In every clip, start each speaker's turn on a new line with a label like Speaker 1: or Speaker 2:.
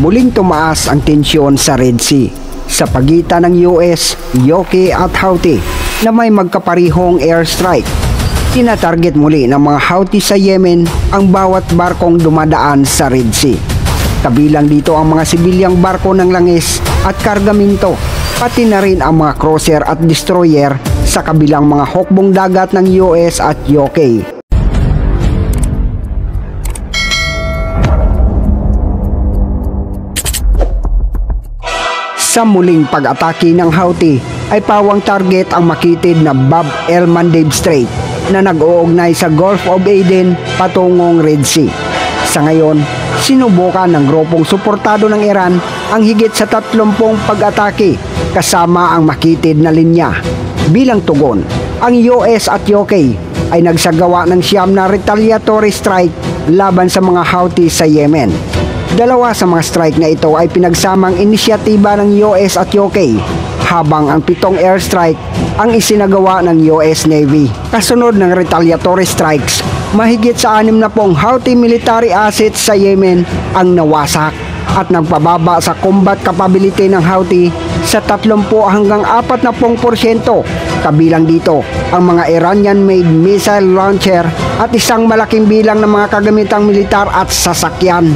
Speaker 1: muling tumaas ang tensyon sa Red Sea sa pagitan ng US, UK at Houthi na may magkaparihong airstrike. Tinatarget muli ng mga Houthi sa Yemen ang bawat barkong dumadaan sa Red Sea. Kabilang dito ang mga sibilyang barko ng langis at kargamento, pati na rin ang mga cruiser at destroyer sa kabilang mga hukbong dagat ng US at UK. Sa muling pag-atake ng Houthi ay pawang target ang makitid na Bab el-Mandeb Strait na nag-uugnay sa Gulf of Aden patungong Red Sea. Sa ngayon, sinubukan ng grupong suportado ng Iran ang higit sa 30 pag-atake kasama ang makitid na linya. Bilang tugon, ang US at UK ay nagsagawa ng 9 na retaliatory strike laban sa mga Houthi sa Yemen. Dalawa sa mga strike na ito ay pinagsamang inisyatiba ng US at UK, habang ang 7 airstrike ang isinagawa ng US Navy. Kasunod ng retaliatory strikes, mahigit sa 60 Houthi military assets sa Yemen ang nawasak at nagpababa sa combat capability ng Houthi sa 30 hanggang 40%. Kabilang dito ang mga Iranian-made missile launcher at isang malaking bilang ng mga kagamitang militar at sasakyan.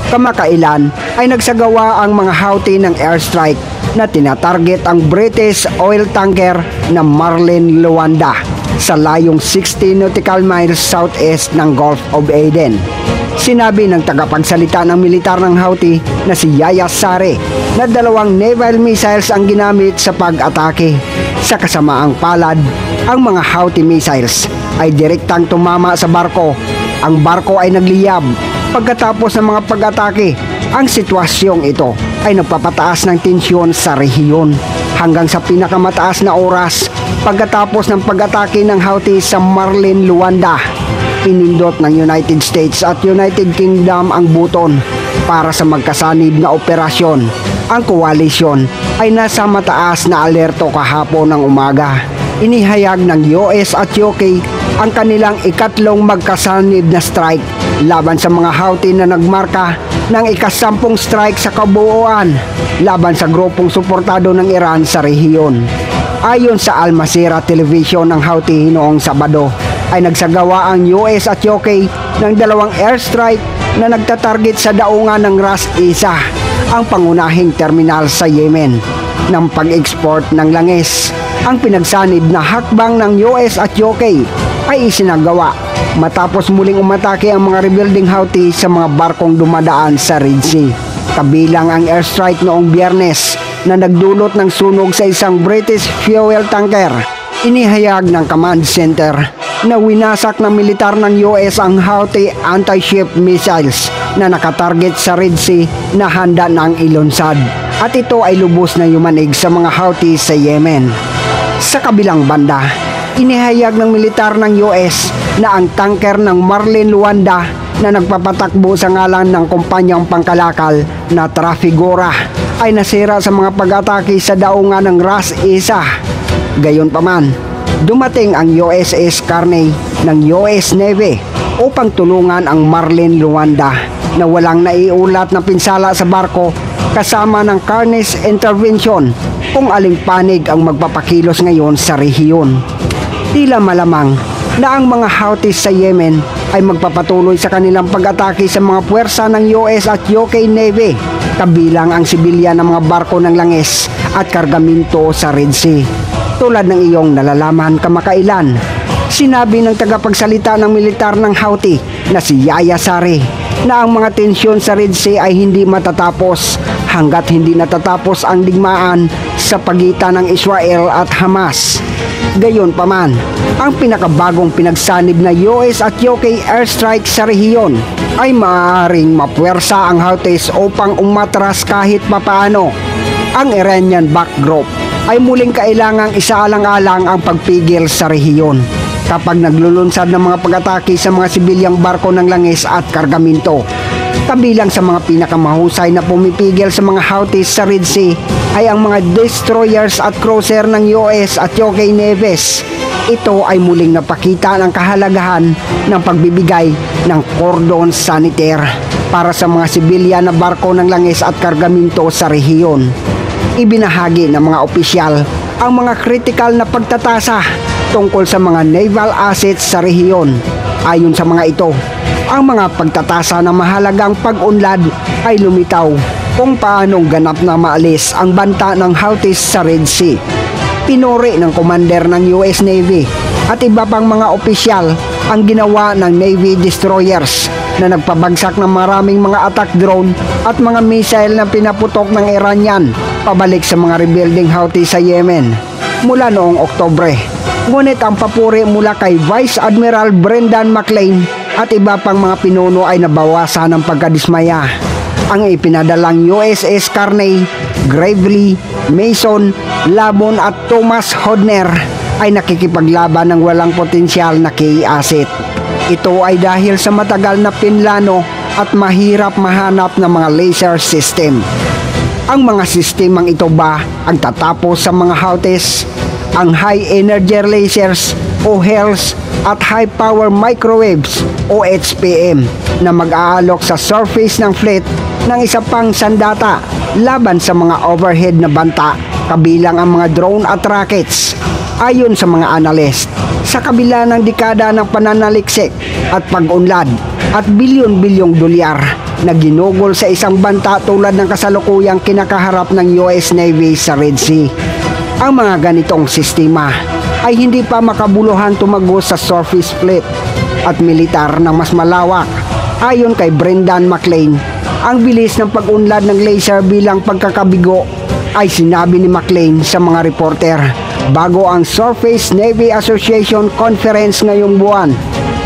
Speaker 1: Kamakailan ay nagsagawa ang mga Houthi ng airstrike na tinatarget ang British oil tanker na Marlin Luanda sa layong 60 nautical miles southeast ng Gulf of Aden. Sinabi ng tagapagsalita ng militar ng Houthi na si Yahya Saree na 2 naval missiles ang ginamit sa pag-atake. Sa kasamaang palad, ang mga Houthi missiles ay direktang tumama sa barko. Ang barko ay nagliyab. Pagkatapos ng mga pag-atake, ang sitwasyong ito ay nagpapataas ng tensyon sa rehiyon hanggang sa pinakamataas na oras pagkatapos ng pag-atake ng Houthi sa Marlin Luanda. Pinindot ng United States at United Kingdom ang buton para sa magkasanib na operasyon. Ang koalisyon ay nasa mataas na alerto kahapon ng umaga. Inihayag ng US at UK ang kanilang ikatlong magkasanib na strike laban sa mga Houthi na nagmarka ng ika-10 strike sa kabuuan laban sa grupong suportado ng Iran sa rehiyon. Ayon sa Al Masirah Television ng Houthi noong Sabado, ay nagsagawa ang US at UK ng 2 airstrike na nagtatarget sa daungan ng Ras Isa, ang pangunahing terminal sa Yemen ng pag-export ng langis. Ang pinagsanib na hakbang ng US at UK ay isinagawa matapos muling umatake ang mga rebuilding Houthi sa mga barkong dumadaan sa Red Sea. Kabilang ang airstrike noong Biyernes na nagdulot ng sunog sa isang British fuel tanker. Inihayag ng command center na winasak ng militar ng US ang Houthi anti-ship missiles na nakatarget sa Red Sea na handa ng ilunsad, at ito ay lubos na yumanig sa mga Houthi sa Yemen. Sa kabilang banda, inihayag ng militar ng US na ang tanker ng Marlin Luanda na nagpapatakbo sa ngalan ng kumpanyang pangkalakal na Trafigura ay nasira sa mga pag-atake sa daungan ng Ras Isa. Gayunpaman, dumating ang USS Carney ng US Navy upang tulungan ang Marlin Luanda na walang naiulat na pinsala sa barko kasama ng Carney's intervention kung aling panig ang magpapakilos ngayon sa rehiyon. Tila malamang na ang mga Houthi sa Yemen ay magpapatuloy sa kanilang pag-atake sa mga puwersa ng US at UK Navy, kabilang ang sibilyan ng mga barko ng langis at kargamento sa Red Sea. Tulad ng iyong nalalaman kamakailan, sinabi ng tagapagsalita ng militar ng Houthi na si Yahya Saree na ang mga tensyon sa Red Sea ay hindi matatapos hanggat hindi natatapos ang digmaan sa pagitan ng Israel at Hamas. Gayunpaman, ang pinakabagong pinagsanib na US at UK airstrike sa rehiyon ay maaaring mapuwersa ang Houthis upang umatras kahit papaano. Ang Iranian-backed group ay muling kailangang isaalang-alang ang pagpigil sa rehiyon kapag naglulunsad ng mga pag-atake sa mga sibilyang barko ng langis at kargamento. Kabilang sa mga pinakamahusay na pumipigil sa mga Houthis sa Red Sea ay ang mga destroyers at cruiser ng US at UK Navies. Ito ay muling napakita ng kahalagahan ng pagbibigay ng cordon sanitaire para sa mga sibilyan na barko ng langis at kargamento sa rehiyon. Ibinahagi ng mga opisyal ang mga kritikal na pagtatasa tungkol sa mga naval assets sa rehiyon. Ayon sa mga ito, ang mga pagtatasa ng mahalagang pag-unlad ay lumitaw kung paanong ganap na maalis ang banta ng Houthis sa Red Sea. Pinuri ng commander ng US Navy at iba pang mga opisyal ang ginawa ng Navy destroyers na nagpabagsak ng maraming mga attack drone at mga missile na pinaputok ng Iranian pabalik sa mga rebuilding Houthi sa Yemen mula noong Oktubre. Ngunit ang papuri mula kay Vice Admiral Brendan McLean at iba pang mga pinuno ay nabawasan ng pagkadismaya. Ang ipinadalang USS Carney, Gravely, Mason, Labon at Thomas Hodner ay nakikipaglaban ng walang potensyal na key asset. Ito ay dahil sa matagal na pinlano at mahirap mahanap ng mga laser system. Ang mga sistemang ito ba ang tatapos sa mga Houthis? Ang high energy lasers o HELS at high power microwaves o HPM na mag-aalok sa surface ng fleet ng isa pang sandata laban sa mga overhead na banta kabilang ang mga drone at rockets. Ayon sa mga analyst, sa kabila ng dekada ng pananaliksik at pag-unlad at bilyon-bilyong dolyar na ginugol sa isang banta tulad ng kasalukuyang kinakaharap ng US Navy sa Red Sea, ang mga ganitong sistema ay hindi pa makabuluhan tumagos sa surface fleet at militar ng mas malawak. Ayon kay Brendan McLean, ang bilis ng pag-unlad ng laser bilang pagkakabigo ay sinabi ni McLean sa mga reporter bago ang Surface Navy Association Conference ngayong buwan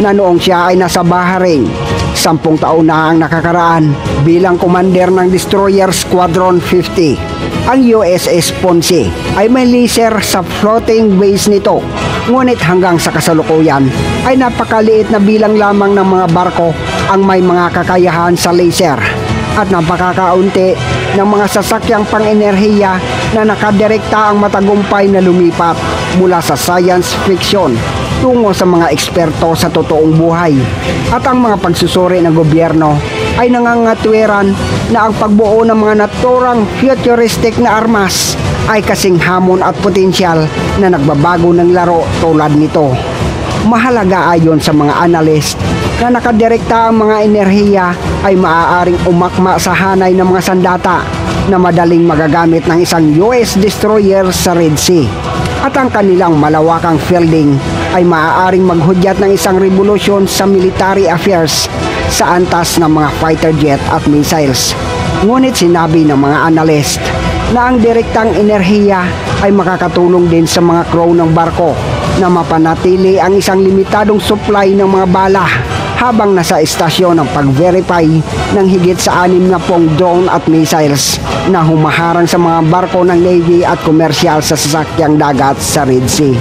Speaker 1: na noong siya ay nasa Bahrain. 10 taon na ang nakakaraan bilang commander ng Destroyer Squadron 50. Ang USS Ponce ay may laser sa floating base nito, ngunit hanggang sa kasalukuyan ay napakaliit na bilang lamang ng mga barko ang may mga kakayahan sa laser at napakakaunti ng mga sasakyang pang-enerhiya na nakadirekta ang matagumpay na lumipat mula sa science fiction tungo sa mga eksperto sa totoong buhay. At ang mga pagsusuri ng gobyerno ay nangangatwiran na ang pagbuo ng mga naturang futuristic na armas ay kasing hamon at potensyal na nagbabago ng laro tulad nito. Mahalaga ayon sa mga analyst na nakadirekta ang mga enerhiya ay maaaring umakma sa hanay ng mga sandata na madaling magagamit ng isang US destroyer sa Red Sea. At ang kanilang malawakang fielding ay maaaring maghudyat ng isang revolusyon sa military affairs sa antas ng mga fighter jet at missiles. Ngunit sinabi ng mga analyst na ang direktang enerhiya ay makakatulong din sa mga crew ng barko na mapanatili ang isang limitadong supply ng mga bala habang nasa istasyon ng pag-verify ng higit sa 60 drone at missiles na humaharang sa mga barko ng Navy at komersyal sa sasakyang dagat sa Red Sea.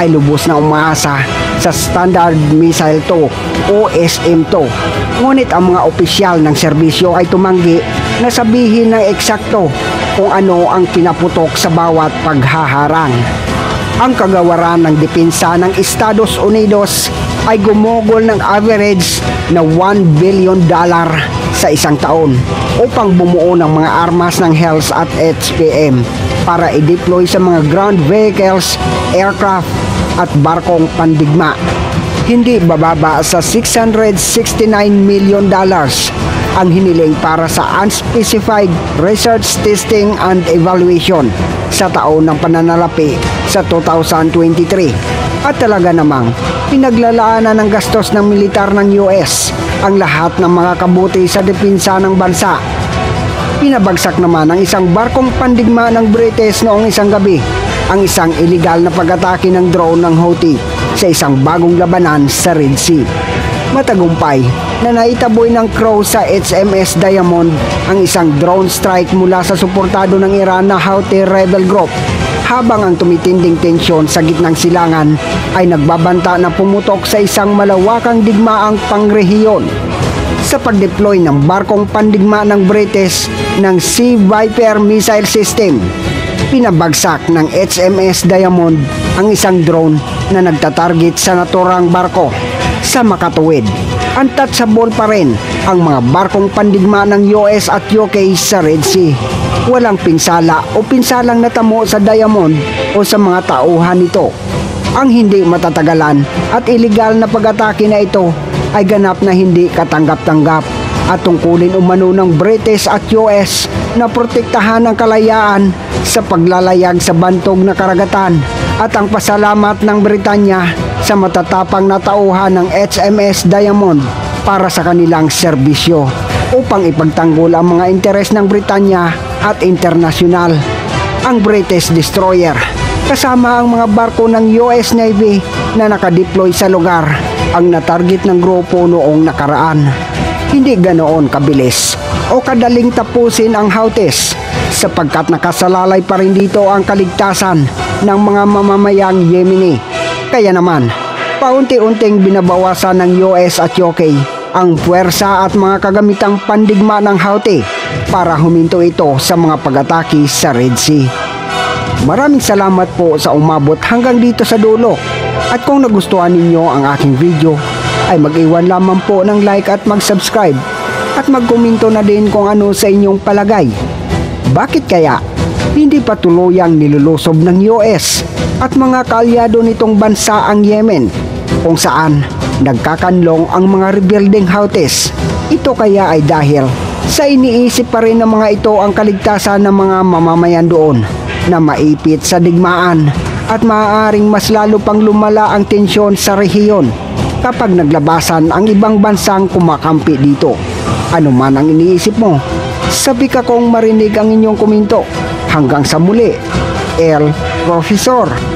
Speaker 1: Ay lubos na umaasa sa Standard Missile 2 o SM-2. Ngunit ang mga opisyal ng serbisyo ay tumanggi na sabihin ng eksakto kung ano ang pinaputok sa bawat paghaharang. Ang kagawaran ng depensa ng Estados Unidos ay gumugol ng average na $1 billion sa isang taon upang bumuo ng mga armas ng HELS at HPM para i-deploy sa mga ground vehicles, aircraft at barkong pandigma. Hindi bababa sa $669 million ang hiniling para sa unspecified research, testing and evaluation sa taon ng pananalapi sa 2023. At talaga namang pinaglalaanan ng gastos ng militar ng US ang lahat ng mga kabuti sa depensa ng bansa. Pinabagsak naman ang isang barkong pandigma ng British noong isang gabi ang isang illegal na pag-atake ng drone ng Houthi sa isang bagong labanan sa Red Sea. Matagumpay na naitaboy ng crew sa HMS Diamond ang isang drone strike mula sa suportado ng Iran na Houthi rebel group, habang ang tumitinding tensyon sa gitnang silangan ay nagbabanta na pumutok sa isang malawakang digmaang pangrehiyon. Sa pag-deploy ng barkong pandigma ng British ng Sea Viper missile system, pinabagsak ng HMS Diamond ang isang drone na nagtatarget sa naturang barko sa makatuwid. Untouchable pa rin ang mga barkong pandigma ng US at UK sa Red Sea. Walang pinsala o pinsalang natamo sa Diamond o sa mga tauhan nito. Ang hindi matatagalan at ilegal na pag-atake na ito ay ganap na hindi katanggap-tanggap at tungkulin umano ng British at US na protektahan ang kalayaan sa paglalayag sa bantog na karagatan at ang pasalamat ng Britanya sa matatapang na tauhan ng HMS Diamond para sa kanilang serbisyo upang ipagtanggol ang mga interes ng Britanya at internasyonal. Ang British destroyer kasama ang mga barko ng US Navy na nakadeploy sa lugar ang natarget ng grupo noong nakaraan. Hindi ganoon kabilis o kadaling tapusin ang Houthis sapagkat nakasalalay pa rin dito ang kaligtasan ng mga mamamayang Yemeni. Kaya naman, paunti-unting binabawasan ng US at UK ang puwersa at mga kagamitang pandigma ng Houthi para huminto ito sa mga pag-atake sa Red Sea. Maraming salamat po sa umabot hanggang dito sa dulo. At kung nagustuhan ninyo ang aking video, ay mag-iwan lamang po ng like at mag-subscribe at magkomento na din kung ano sa inyong palagay. Bakit kaya hindi pa tuluyang nilulusob ng US at mga kaalyado nitong bansa ang Yemen kung saan nagkakanlong ang mga rebuilding Houthis? Ito kaya ay dahil sa iniisip pa rin ng mga ito ang kaligtasan ng mga mamamayan doon na maipit sa digmaan at maaaring mas lalo pang lumala ang tensyon sa rehiyon kapag naglabasan ang ibang bansang kumakampi dito. Ano man ang iniisip mo, sabi ka kong marinig ang inyong komento. Hanggang sa muli, El Profesor.